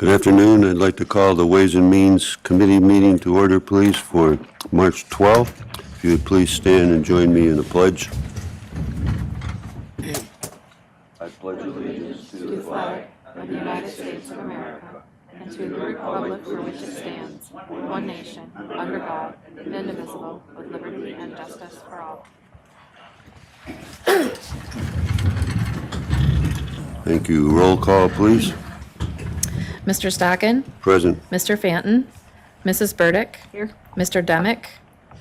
Good afternoon. I'd like to call the Ways and Means Committee meeting to order, please, for March 12th. If you would please stand and join me in the pledge. I pledge allegiance To the flag of the United States of America and to the republic for which it stands, one nation, under God, indivisible, with liberty and justice for all. Thank you. Roll call, please. Mr. Stockin, Present. Mr. Fanton, Mrs. Burdick, Here. Mr. Demick,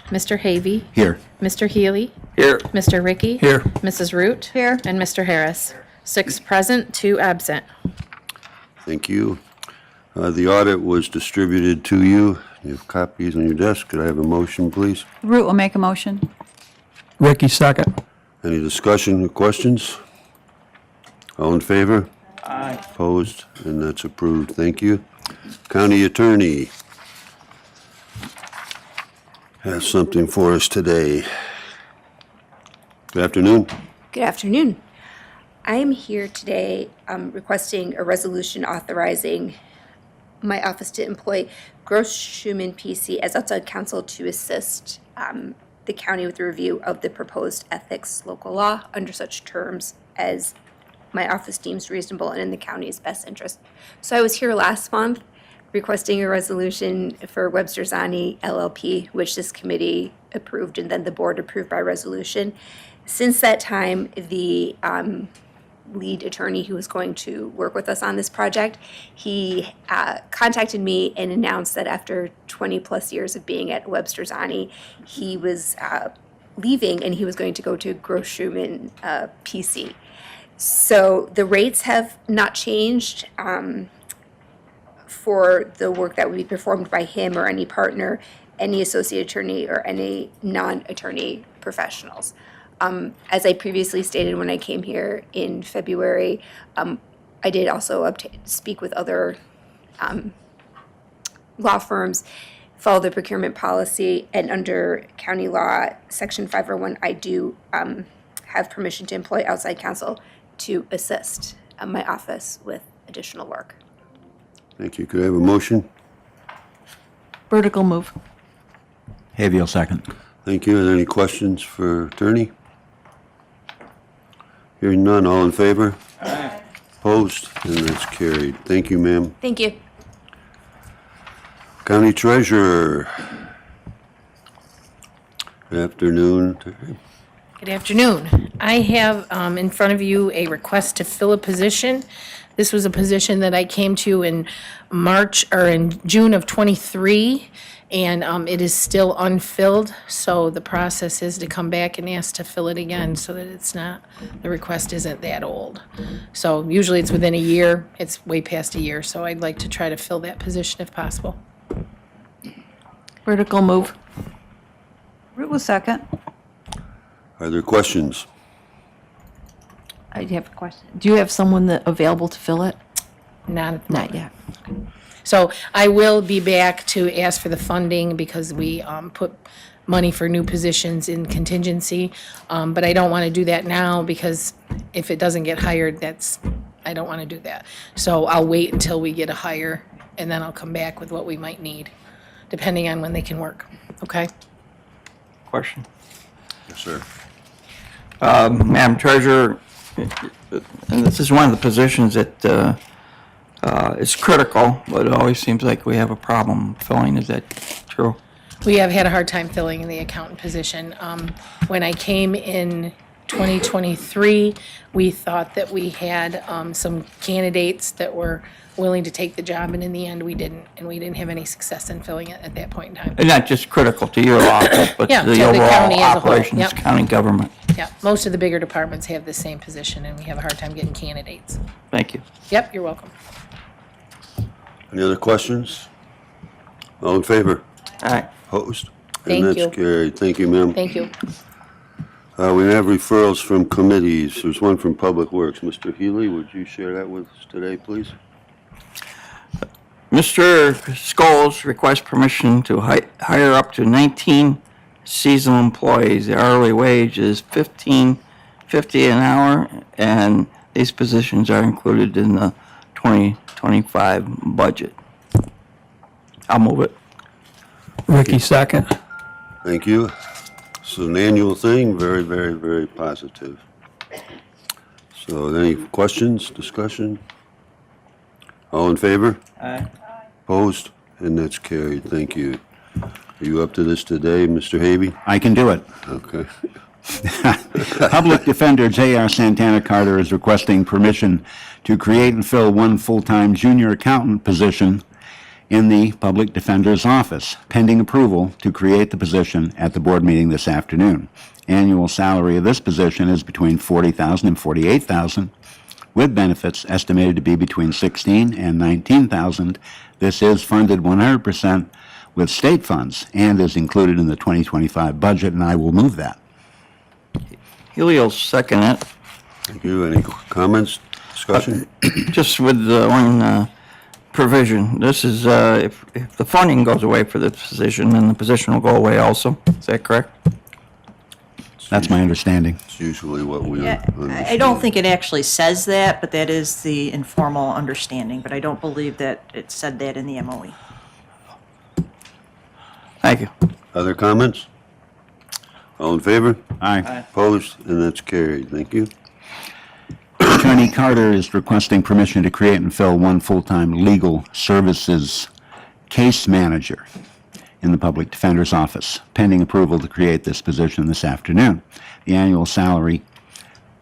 Mr. Havey, Here. Mr. Healy, Here. Mr. Ricky, Here. Mrs. Root, Here. and Mr. Harris. 6 present, 2 absent. Thank you. The audit was distributed to you. You have copies on your desk. Could I have a motion, please? Root will make a motion. Ricky, second. Any discussion or questions? All in favor? Aye. Opposed? And that's approved. Thank you. County Attorney has something for us today. Good afternoon. Good afternoon. I am here today requesting a resolution authorizing my office to employ Gross Schumann PC as outside counsel to assist the county with the review of the proposed ethics local law under such terms as my office deems reasonable and in the county's best interest. So I was here last month requesting a resolution for Webster Zani LLP, which this committee approved and then the board approved by resolution. Since that time, the lead attorney who was going to work with us on this project, he contacted me and announced that after 20 plus years of being at Webster Zani, he was leaving and he was going to go to Gross Schumann PC. So the rates have not changed for the work that would be performed by him or any partner, any associate attorney, or any non-attorney professionals. As I previously stated when I came here in February, I did also speak with other law firms, follow the procurement policy, and under county law, section 501, I do have permission to employ outside counsel to assist my office with additional work. Thank you. Could I have a motion? Vertical move. Havey will second. Thank you. Are there any questions for attorney? Hearing none. All in favor? Aye. Opposed? And that's carried. Thank you, ma'am. Thank you. County Treasurer. Good afternoon. Good afternoon. I have in front of you a request to fill a position. This was a position that I came to in June of '23, and it is still unfilled. So the process is to come back and ask to fill it again so that the request isn't that old. So usually it's within a year. It's way past a year. So I'd like to try to fill that position if possible. Vertical move. Root will second. Are there questions? I have a question. Do you have someone available to fill it? Not yet. So I will be back to ask for the funding because we put money for new positions in contingency. But I don't want to do that now because if it doesn't get hired, I don't want to do that. So I'll wait until we get a hire and then I'll come back with what we might need, depending on when they can work. Okay? Question. Yes, sir. Madam Treasurer, and this is one of the positions that is critical, but it always seems like we have a problem filling. Is that true? We have had a hard time filling in the accountant position. When I came in 2023, we thought that we had some candidates that were willing to take the job, and in the end, we didn't. And we didn't have any success in filling it at that point in time. And not just critical to your office, but Yeah, to the to the county overall as a whole. operations, Yep. county government. Yeah, most of the bigger departments have the same position, and we have a hard time getting candidates. Thank you. Yep, you're welcome. Any other questions? All in favor? Aye. Opposed? Thank And you. that's carried. Thank you, ma'am. Thank you. We have referrals from committees. There's one from Public Works. Mr. Healy, would you share that with us today, please? Mr. Scholes requests permission to hire up to 19 seasonal employees. The hourly wage is $15.50 an hour, and these positions are included in the 2025 budget. I'll move it. Ricky, second. Thank you. It's an annual thing, very, very, very positive. So any questions, discussion? All in favor? Aye. Opposed? And that's carried. Thank you. Are you up to this today, Mr. Habey? I can do it. Okay. Public Defender J.R. Santana Carter is requesting permission to create and fill one full-time junior accountant position in the Public Defender's office, pending approval to create the position at the board meeting this afternoon. Annual salary of this position is between $40,000 and $48,000, with benefits estimated to be between $16,000 and $19,000. This is funded 100% with state funds and is included in the 2025 budget, and I will move that. Helio, second it. Thank you. Any comments, discussion? Just with the one provision, this is, if the funding goes away for the position, then the position will go away also. Is that correct? That's my understanding. It's usually what we Yeah, understand. I don't think it actually says that, but that is the informal understanding, but I don't believe that it said that in the MOE. Thank you. Other comments? All in favor? Aye. Opposed? And that's carried. Thank you. Attorney Carter is requesting permission to create and fill one full-time legal services case manager in the Public Defender's office, pending approval to create this position this afternoon. The annual salary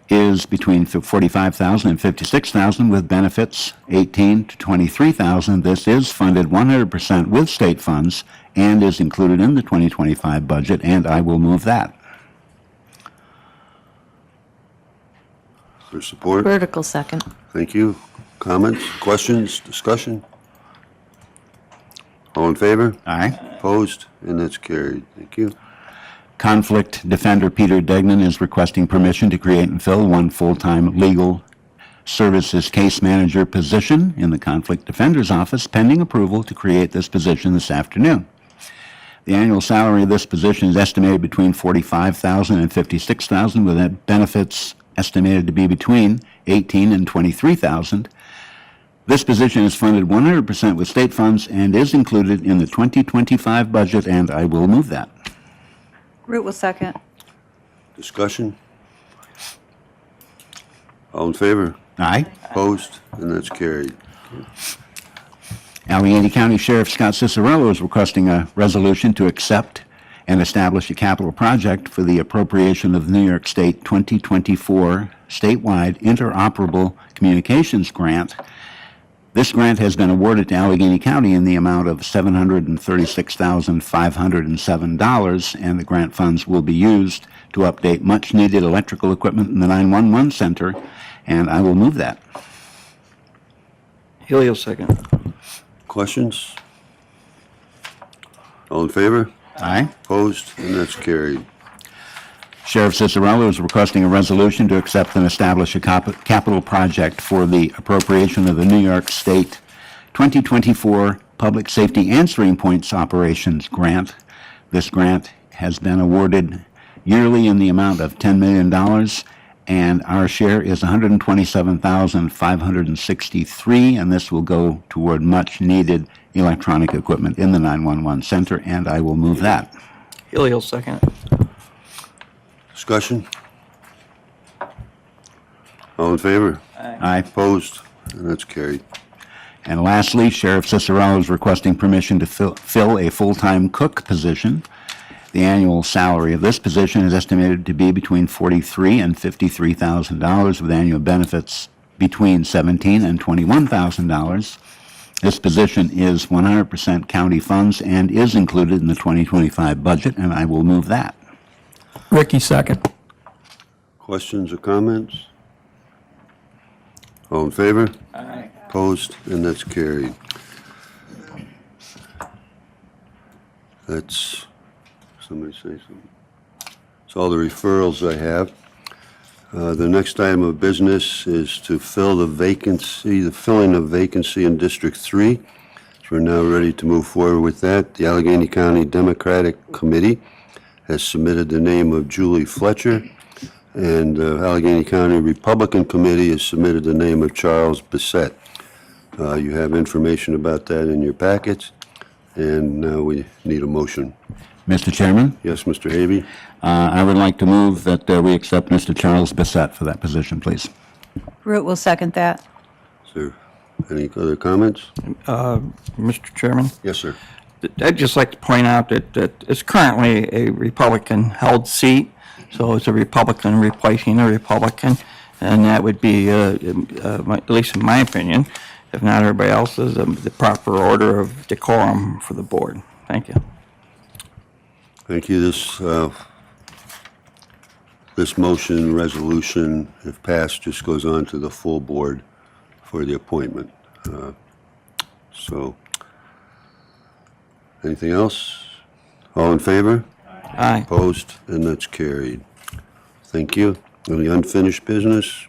is between $45,000 and $56,000 with benefits $18,000 to $23,000. This is funded 100% with state funds and is included in the 2025 budget, and I will move that. For support? Vertical, second. Thank you. Comments, questions, discussion? All in favor? Aye. Opposed? And that's carried. Thank you. Conflict Defender Peter Degnan is requesting permission to create and fill one full-time legal services case manager position in the Conflict Defender's office, pending approval to create this position this afternoon. The annual salary of this position is estimated between $45,000 and $56,000, with benefits estimated to be between $18,000 and $23,000. This position is funded 100% with state funds and is included in the 2025 budget, and I will move that. Root will second. Discussion? All in favor? Aye. Opposed? And that's carried. Allegheny County Sheriff Scott Cicerello is requesting a resolution to accept and establish a capital project for the appropriation of the New York State 2024 statewide interoperable communications grant. This grant has been awarded to Allegheny County in the amount of $736,507, and the grant funds will be used to update much-needed electrical equipment in the 911 center, and I will move that. Helio, second. Questions? All in favor? Aye. Opposed? And that's carried. Sheriff Cicerello is requesting a resolution to accept and establish a capital project for the appropriation of the New York State 2024 Public Safety Answering Points Operations Grant. This grant has been awarded yearly in the amount of $10 million, and our share is $127,563, and this will go toward much-needed electronic equipment in the 911 center, and I will move that. Helio, second. Discussion? All in favor? Aye. Opposed? And that's carried. And lastly, Sheriff Cicerello is requesting permission to fill a full-time cook position. The annual salary of this position is estimated to be between $43,000 and $53,000, with annual benefits between $17,000 and $21,000. This position is 100% county funds and is included in the 2025 budget, and I will move that. Ricky, second. Questions or comments? All in favor? Aye. Opposed? And that's carried. That's, somebody say something. That's all the referrals I have. The next item of business is to fill the vacancy, the filling of vacancy in District 3. So we're now ready to move forward with that. The Allegheny County Democratic Committee has submitted the name of Julie Fletcher, and Allegheny County Republican Committee has submitted the name of Charles Bissett. You have information about that in your packets, and now we need a motion. Mr. Chairman, Yes, Mr. Havey? I would like to move that we accept Mr. Charles Bissett for that position, please. Root will second that. Is there any other comments? Mr. Chairman, Yes, sir. I'd just like to point out that it's currently a Republican-held seat, so it's a Republican replacing a Republican, and that would be, at least in my opinion, if not everybody else's, the proper order of decorum for the board. Thank you. Thank you. This motion, resolution, if passed, just goes on to the full board for the appointment. So, anything else? All in favor? Aye. Opposed? And that's carried. Thank you. Any unfinished business?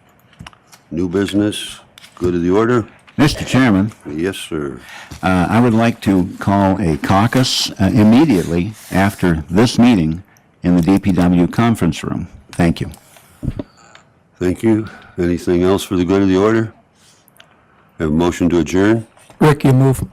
New business? Good of the order? Mr. Chairman, Yes, sir. I would like to call a caucus immediately after this meeting in the DPW conference room. Thank you. Thank you. Anything else for the good of the order? Have a motion to adjourn? Rick, you move.